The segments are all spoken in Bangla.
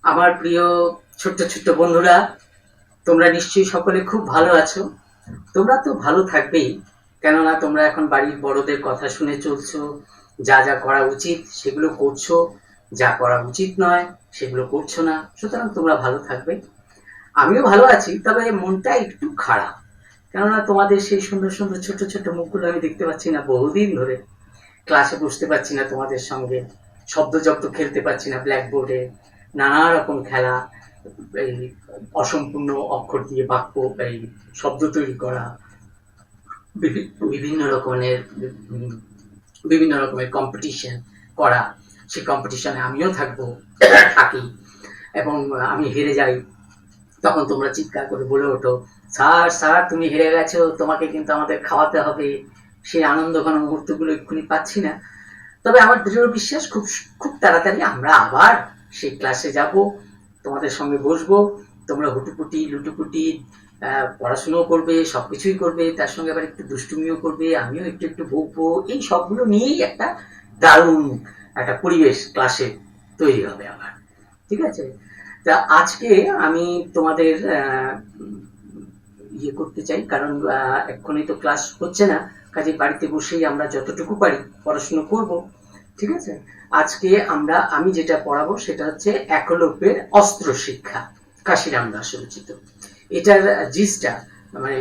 আমার প্রিয় ছোট্ট ছোট্ট বন্ধুরা, তোমরা নিশ্চয়ই সকলে খুব ভালো আছো। তোমরা তো ভালো থাকবেই, কেননা তোমরা এখন বাড়ির বড়দের কথা শুনে চলছো। যা যা করা উচিত সেগুলো করছো, যা করা উচিত নয় সেগুলো করছো না, সুতরাং তোমরা ভালো থাকবে। আমিও ভালো আছি, তবে মনটা একটু খারাপ, কেননা তোমাদের সেই সুন্দর সুন্দর ছোট ছোট মুখগুলো আমি দেখতে পাচ্ছি না বহুদিন ধরে। ক্লাসে বসতে পারছি না তোমাদের সঙ্গে, শব্দযন্ত্র খেলতে পারছি না ব্ল্যাকবোর্ডে, নানা রকম খেলা, এই অসম্পূর্ণ অক্ষর দিয়ে বাক্য এই শব্দ তৈরি করা, বিভিন্ন রকমের বিভিন্ন রকমের কম্পিটিশন করা। সেই কম্পিটিশনে আমিও থাকি, এবং আমি হেরে যাই। তখন তোমরা চিৎকার করে বলে ওঠো, স্যার স্যার তুমি হেরে গেছো, তোমাকে কিন্তু আমাদের খাওয়াতে হবে। সেই আনন্দ ঘন মুহূর্তগুলো এক্ষুনি পাচ্ছি না। তবে আমার দৃঢ় বিশ্বাস খুব খুব তাড়াতাড়ি আমরা আবার সেই ক্লাসে যাব, তোমাদের সঙ্গে বসবো। তোমরা হুটুপুটি লুটুপুটি পড়াশুনো করবে, সবকিছুই করবে, তার সঙ্গে আবার একটু দুষ্টুমিও করবে, আমিও একটু একটু বকবো। এই সবগুলো নিয়েই একটা দারুণ একটা পরিবেশ ক্লাসে তৈরি হবে আবার। ঠিক আছে? তা আজকে আমি তোমাদের ইয়ে করতে চাই, কারণ এক্ষুনি তো ক্লাস হচ্ছে না, কাজে বাড়িতে বসেই আমরা যতটুকু পারি পড়াশুনো করব। ঠিক আছে? আজকে আমি যেটা পড়াবো সেটা হচ্ছে একলব্যের অস্ত্র শিক্ষা, কাশিরাম দাস রচিত। এটার জিসটা মানে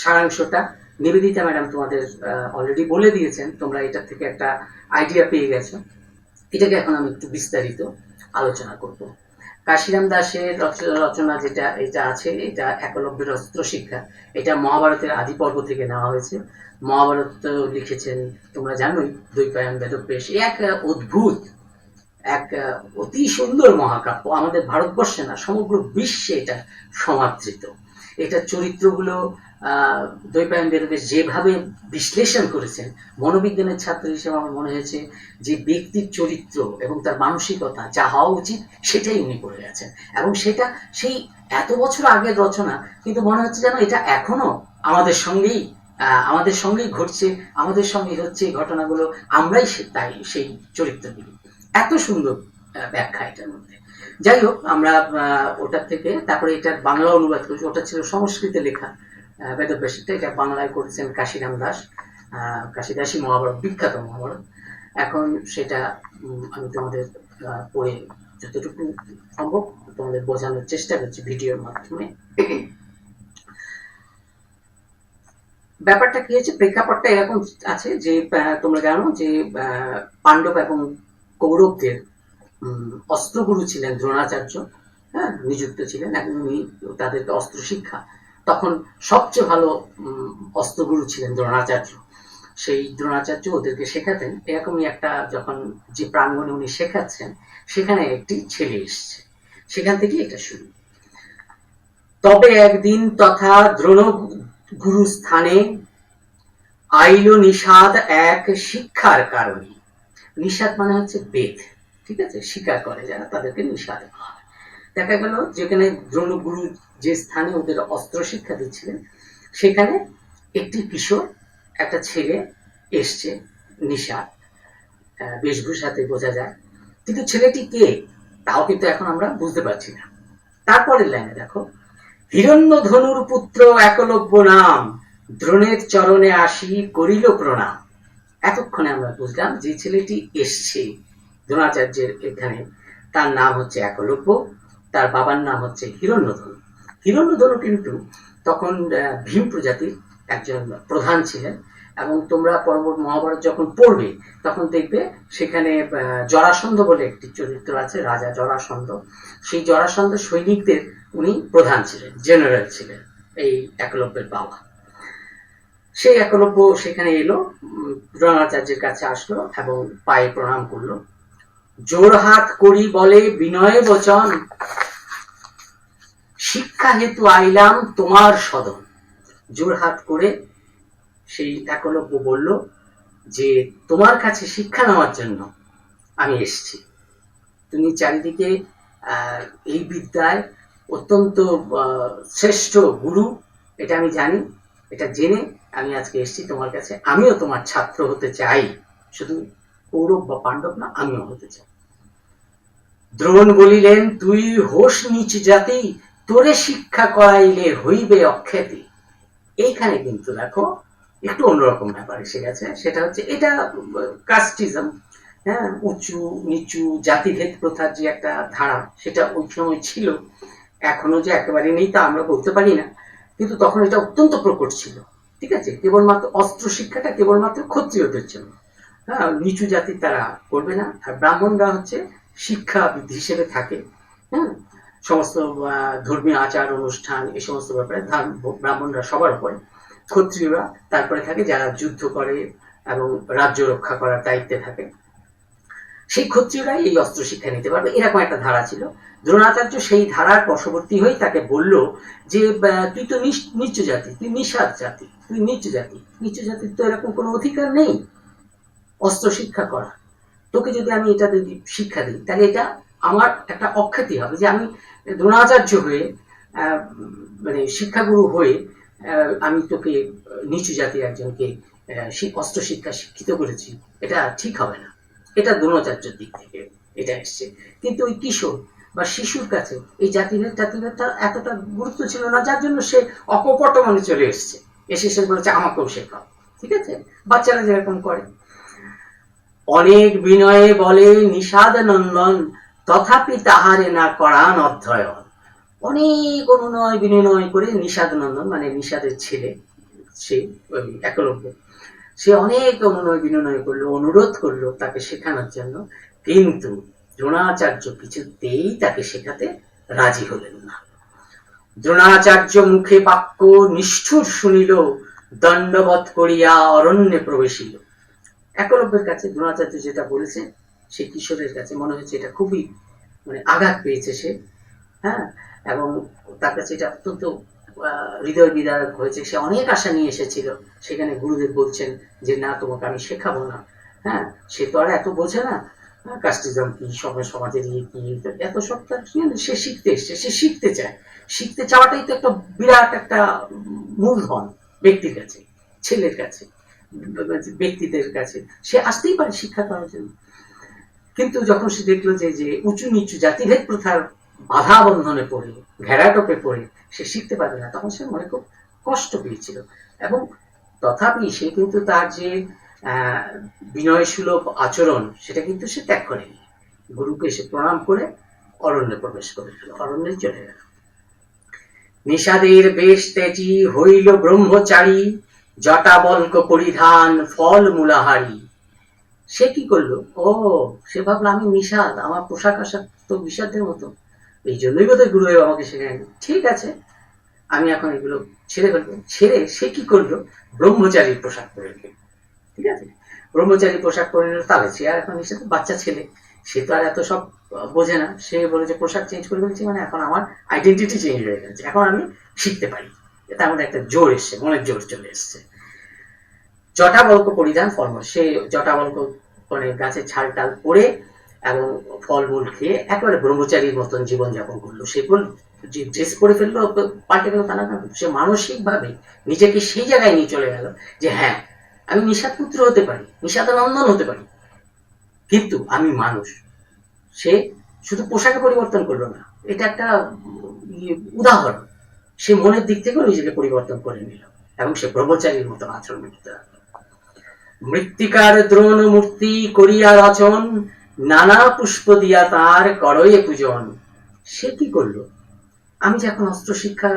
সারাংশটা নিবেদিতা ম্যাডাম তোমাদের অলরেডি বলে দিয়েছেন, তোমরা এটার থেকে একটা আইডিয়া পেয়ে গেছো। এটাকে এখন আমি একটু বিস্তারিত আলোচনা করব। কাশিরাম দাসের রচনা যেটা এটা আছে, এটা একলব্যের অস্ত্র শিক্ষা। এটা মহাভারতের আদি পর্ব থেকে নেওয়া হয়েছে। মহাভারত লিখেছেন তোমরা জানোই দ্বৈপায়ন বেদব্যাস। এক অদ্ভুত, এক অতি সুন্দর মহাকাব্য, আমাদের ভারতবর্ষে না সমগ্র বিশ্বে এটা সমাদৃত। এটা চরিত্রগুলো দ্বৈপায়ন বেদব্যাস যেভাবে বিশ্লেষণ করেছেন, মনোবিজ্ঞানের ছাত্র হিসেবে আমার মনে হয়েছে যে ব্যক্তির চরিত্র এবং তার মানসিকতা যা হওয়া উচিত সেটাই উনি করে গেছেন। এবং সেটা সেই এত বছর আগের রচনা, কিন্তু মনে হচ্ছে যেন এটা এখনো আমাদের সঙ্গেই ঘটছে, আমাদের সঙ্গে হচ্ছে এই ঘটনাগুলো, আমরাই তাই সেই চরিত্রগুলো। এত সুন্দর ব্যাখ্যা এটার মধ্যে। যাই হোক, আমরা ওটার থেকে তারপরে এটার বাংলা অনুবাদ করেছি। ওটা ছিল সংস্কৃতে লেখা বেদব্যাসটা, এটা বাংলায় করেছেন কাশিরাম দাস। কাশিদাসী মহাভারত, বিখ্যাত মহাভারত। এখন সেটা আমি তোমাদের পড়ে যতটুকু সম্ভব তোমাদের বোঝানোর চেষ্টা করছি ভিডিওর মাধ্যমে। ব্যাপারটা কি হচ্ছে, প্রেক্ষাপটটা এরকম আছে যে তোমরা জানো যে পাণ্ডব এবং কৌরবদের অস্ত্রগুরু ছিলেন দ্রোণাচার্য। হ্যাঁ, নিযুক্ত ছিলেন, এবং উনি তাদেরকে অস্ত্র শিক্ষা, তখন সবচেয়ে ভালো অস্ত্রগুরু ছিলেন দ্রোণাচার্য। সেই দ্রোণাচার্য ওদেরকে শেখাতেন। এরকমই একটা যখন যে প্রাঙ্গণে উনি শেখাচ্ছেন, সেখানে একটি ছেলে এসছে, সেখান থেকে এটা শুরু। তবে একদিন তথা দ্রোণ গুরু স্থানে আইল নিষাদ এক শিক্ষার কারণে। নিষাদ মানে হচ্ছে বেদ, ঠিক আছে? স্বীকার করে যারা তাদেরকে নিষাদ বলা হয়। দেখা গেল যেখানে দ্রোণগুরু যে স্থানে ওদের অস্ত্র শিক্ষা দিচ্ছিলেন, সেখানে একটি কিশোর, একটা ছেলে এসছে, নিষাদ বেশভূষাতে বোঝা যায়, কিন্তু ছেলেটি কে তাও কিন্তু এখন আমরা বুঝতে পারছি না। তারপরের লাইনে দেখো, হিরণ্য ধনুর পুত্র একলব্য নাম, দ্রোণের চরণে আসি করিল প্রণাম। এতক্ষণে আমরা বুঝলাম যে ছেলেটি এসছে দ্রোণাচার্যের এখানে, তার নাম হচ্ছে একলব্য, তার বাবার নাম হচ্ছে হিরণ্যধনু। হিরণ্যধনু কিন্তু তখন ভীম প্রজাতির একজন প্রধান ছিলেন। এবং তোমরা পরবর্তী মহাভারত যখন পড়বে তখন দেখবে সেখানে জরাসন্ধ বলে একটি চরিত্র আছে, রাজা জরাসন্ধ। সেই জরাসন্ধ সৈনিকদের উনি প্রধান ছিলেন, জেনারেল ছিলেন, এই একলব্যের বাবা। সেই একলব্য সেখানে এলো, দ্রোণাচার্যের কাছে আসলো এবং পায়ে প্রণাম করলো। জোড়হাত করি বলে বিনয় বচন, শিক্ষা হেতু আইলাম তোমার সদন। জোড়হাত করে সেই একলব্য বলল যে তোমার কাছে শিক্ষা নেওয়ার জন্য আমি এসেছি। তুমি চারিদিকে এই বিদ্যায় অত্যন্ত শ্রেষ্ঠ গুরু, এটা আমি জানি। এটা জেনে আমি আজকে এসেছি তোমার কাছে, আমিও তোমার ছাত্র হতে চাই, শুধু কৌরব বা পাণ্ডব না, আমিও হতে চাই। দ্রোণ বলিলেন, তুই হোস নিচ জাতি, তোরে শিক্ষা করাইলে হইবে অখ্যাতি। এইখানে কিন্তু দেখো একটু অন্যরকম ব্যাপার এসে গেছে, সেটা হচ্ছে এটা কাস্টিজম, হ্যাঁ, উঁচু নিচু জাতিভেদ প্রথার যে একটা ধারা, সেটা ওই সময় ছিল, এখনো যে একেবারে নেই তা আমরা বলতে পারি না, কিন্তু তখন এটা অত্যন্ত প্রকট ছিল। ঠিক আছে, কেবলমাত্র অস্ত্র শিক্ষাটা কেবলমাত্র ক্ষত্রিয়দের জন্য, হ্যাঁ, নিচু জাতির তারা করবে না। আর ব্রাহ্মণরা হচ্ছে শিক্ষাবিদ হিসেবে থাকে, হ্যাঁ, সমস্ত ধর্মীয় আচার অনুষ্ঠান এই সমস্ত ব্যাপারে ব্রাহ্মণরা সবার উপরে, ক্ষত্রিয়রা তারপরে থাকে যারা যুদ্ধ করে এবং রাজ্য রক্ষা করার দায়িত্বে থাকে, সেই ক্ষত্রিয়রাই এই অস্ত্র শিক্ষা নিতে পারবে, এরকম একটা ধারা ছিল। দ্রোণাচার্য সেই ধারার বশবর্তী হয়ে তাকে বলল যে তুই তো নিচু জাতি, তুই নিষাদ জাতি, তুই নিচু জাতি, নিচু জাতির তো এরকম কোনো অধিকার নেই অস্ত্র শিক্ষা করা। তোকে যদি আমি এটা যদি শিক্ষা দিই তাহলে এটা আমার একটা অখ্যাতি হবে যে আমি দ্রোণাচার্য হয়ে মানে শিক্ষাগুরু হয়ে আমি তোকে নিচু জাতির একজনকে অস্ত্র শিক্ষা শিক্ষিত করেছি, এটা ঠিক হবে না। এটা দ্রোণাচার্যের দিক থেকে এটা এসছে। কিন্তু ওই কিশোর বা শিশুর কাছে এই জাতিভেদটা এতটা গুরুত্ব ছিল না, যার জন্য সে অকপট মনে চলে এসছে, এসে সে বলেছে আমাকেও শেখাও। ঠিক আছে, বাচ্চারা যেরকম করে। অনেক বিনয়ে বলে নিষাদ নন্দন, তথাপি তাহারে না করান অধ্যয়ন। অনেক অনুনয় বিনয় করে নিষাদ নন্দন মানে নিষাদের ছেলে, সে একলব্য, সে অনেক অনুনয় বিনয় করলো, অনুরোধ করলো তাকে শেখানোর জন্য, কিন্তু দ্রোণাচার্য কিছুতেই তাকে শেখাতে রাজি হলেন না। দ্রোণাচার্য মুখে বাক্য নিষ্ঠুর শুনিল, দণ্ডবৎ করিয়া অরণ্যে প্রবেশিল। একলব্যের কাছে দ্রোণাচার্য যেটা বলেছে, সে কিশোরের কাছে মনে হয়েছে এটা খুবই মানে আঘাত পেয়েছে সে, হ্যাঁ, এবং তার কাছে এটা অত্যন্ত হৃদয় বিদারক হয়েছে। সে অনেক আশা নিয়ে এসেছিল, সেখানে গুরুদেব বলছেন যে না তোমাকে আমি শেখাবো না, হ্যাঁ, সে তো আর এত বোঝে না, কাস্টিজম কি, সমাজের ইয়ে কি, এত সব সে শিখতে এসছে, সে শিখতে চায়, শিখতে চাওয়াটাই তো একটা বিরাট একটা মূলধন ব্যক্তির কাছে, ছেলের কাছে, ব্যক্তিদের কাছে, সে আসতেই পারে শিক্ষা করার জন্য। কিন্তু যখন সে দেখলো যে যে উঁচু নিচু জাতিভেদ প্রথার বাধা বন্ধনে পড়ে, ঘেরাটোপে পড়ে সে শিখতে পারবে না, তখন সে মনে খুব কষ্ট পেয়েছিল। এবং তথাপি সে কিন্তু তার যে বিনয় সুলভ আচরণ সেটা কিন্তু সে ত্যাগ করেনি, গুরুকে সে প্রণাম করে অরণ্যে প্রবেশ করে গেল, অরণ্যে চলে গেল। নিষাদের বেশ তেজি হইল ব্রহ্মচারী, জটাবল্ক পরিধান ফল মূলাহারি। সে কি করলো, ও সে ভাবলো আমি নিষাদ, আমার পোশাক আশাক তো বিষাদের মতো, এই জন্যই বোধহয় গুরুদেব আমাকে শেখায়নি, ঠিক আছে আমি এখন এগুলো ছেড়ে ফেলবো। ছেড়ে সে কি করলো, ব্রহ্মচারীর পোশাক পরে নিল। ঠিক আছে, ব্রহ্মচারী পোশাক পরে নিল, তাহলে সে আর এখন নিষেধ, বাচ্চা ছেলে, সে তো আর এত সব বোঝে না, সে বলে যে পোশাক চেঞ্জ করে ফেলেছি মানে এখন আমার আইডেন্টিটি চেঞ্জ হয়ে গেছে, এখন আমি শিখতে পারি, তার মধ্যে একটা জোর এসছে, মনের জোর চলে এসছে। জটাবল্ক পরিধান ফলমূল, সে জটাবল্ক মানে গাছের ছাল টাল পরে এবং ফলমূল খেয়ে একেবারে ব্রহ্মচারীর মতন জীবনযাপন করলো। সে যে ড্রেস পরে ফেললো পাল্টে গেল তা না, সে মানসিক ভাবে নিজেকে সেই জায়গায় নিয়ে চলে গেল যে হ্যাঁ আমি নিষাদ পুত্র হতে পারি, নিষাদানন্দন হতে পারি, কিন্তু আমি মানুষ। সে শুধু পোশাকে পরিবর্তন করলো না, এটা একটা উদাহরণ, সে মনের দিক থেকেও নিজেকে পরিবর্তন করে নিল এবং সে ব্রহ্মচারীর মতো আচরণ করতে লাগলো। মৃত্তিকার দ্রোণ মূর্তি করিয়া রচন, নানা পুষ্প দিয়া তার করয়ে পূজন। সে কি করলো, আমি যে এখন অস্ত্র শিক্ষা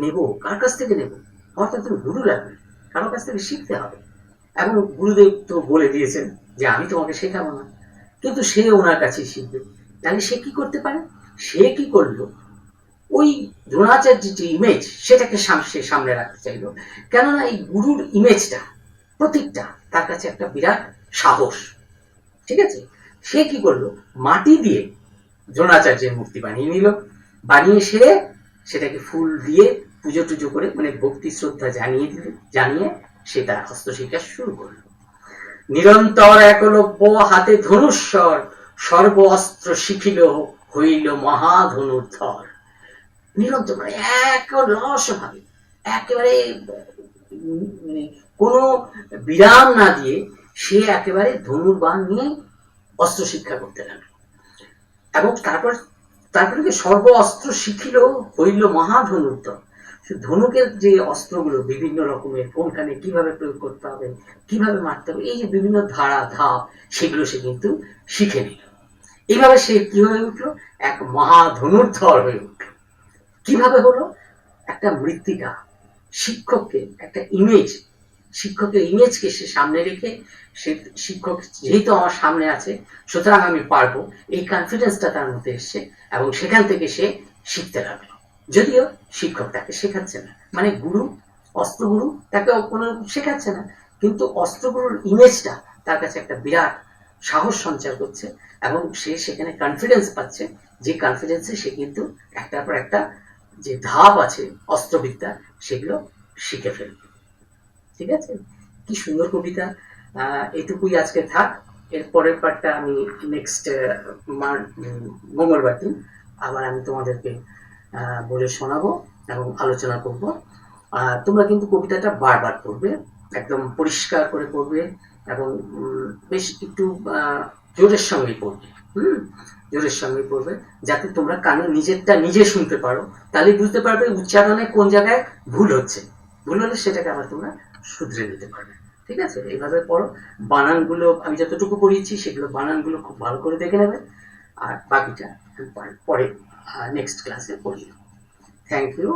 নেব, কার কাছ থেকে নেব, আমার তো একজন গুরু লাগবে, কারোর কাছ থেকে শিখতে হবে, এবং গুরুদেব তো বলে দিয়েছেন যে আমি তোমাকে শেখাবো না, কিন্তু সে ওনার কাছে শিখবে। তাহলে সে কি করতে পারে, সে কি করলো, ওই দ্রোণাচার্যের যে ইমেজ সেটাকে সে সামনে রাখতে চাইলো, কেননা এই গুরুর ইমেজটা প্রতীকটা তার কাছে একটা বিরাট সাহস। ঠিক আছে, সে কি করলো, মাটি দিয়ে দ্রোণাচার্যের মূর্তি বানিয়ে নিল, বানিয়ে সেটাকে ফুল দিয়ে পুজো টুজো করে মানে ভক্তি শ্রদ্ধা জানিয়ে সে তার হস্তশিক্ষা শুরু করলো। নিরন্তর একলব্য হাতে ধনুস্বর, সর্ব অস্ত্র শিখিল হইল মহাধনুর্ধর। নিরন্তর মানে একলস ভাবে একেবারে কোনো বিরাম না দিয়ে সে একেবারে ধনুর্বাণ নিয়ে অস্ত্র শিক্ষা করতে লাগলো। এবং তারপরে কি সর্ব অস্ত্র শিখিল হইল মহাধনুর্ধর। ধনুকের যে অস্ত্রগুলো বিভিন্ন রকমের, কোনখানে কিভাবে প্রয়োগ করতে হবে, কিভাবে মারতে হবে, এই যে বিভিন্ন ধারা ধাপ, সেগুলো সে কিন্তু শিখে নিল। এইভাবে সে কি হয়ে উঠলো, এক মহাধনুর্ধর হয়ে উঠলো। কিভাবে হলো, একটা মৃত্তিকা, শিক্ষককে একটা ইমেজ, শিক্ষকের ইমেজকে সে সামনে রেখে, সে শিক্ষক যেহেতু আমার সামনে আছে সুতরাং আমি পারবো, এই কনফিডেন্সটা তার মধ্যে এসছে এবং সেখান থেকে সে শিখতে লাগলো। যদিও শিক্ষক তাকে শেখাচ্ছে না, মানে গুরু, অস্ত্রগুরু তাকে কোনো শেখাচ্ছে না, কিন্তু অস্ত্রগুরুর ইমেজটা তার কাছে একটা বিরাট সাহস সঞ্চার করছে এবং সে সেখানে কনফিডেন্স পাচ্ছে, যে কনফিডেন্সে সে কিন্তু একটার পর একটা যে ধাপ আছে অস্ত্রবিদ্যা সেগুলো শিখে ফেলবে। ঠিক আছে, কি সুন্দর কবিতা। এটুকুই আজকে থাক, এর পরের পার্টটা আমি নেক্সট মঙ্গলবার দিন আবার আমি তোমাদেরকে বলে শোনাবো এবং আলোচনা করব। তোমরা কিন্তু কবিতাটা বারবার পড়বে, একদম পরিষ্কার করে পড়বে এবং বেশ একটু জোরের সঙ্গে পড়বে। জোরের সঙ্গে পড়বে, যাতে তোমরা কানে নিজেরটা নিজে শুনতে পারো, তাহলে বুঝতে পারবে উচ্চারণে কোন জায়গায় ভুল হচ্ছে। ভুল হলে সেটাকে আবার তোমরা শুধরে নিতে পারবে। ঠিক আছে, এইভাবে পড়ো। বানানগুলো আমি যতটুকু পড়িয়েছি সেগুলো বানানগুলো খুব ভালো করে দেখে নেবে, আর বাকিটা পরে নেক্সট ক্লাসে পড়িয়ে। Thank you.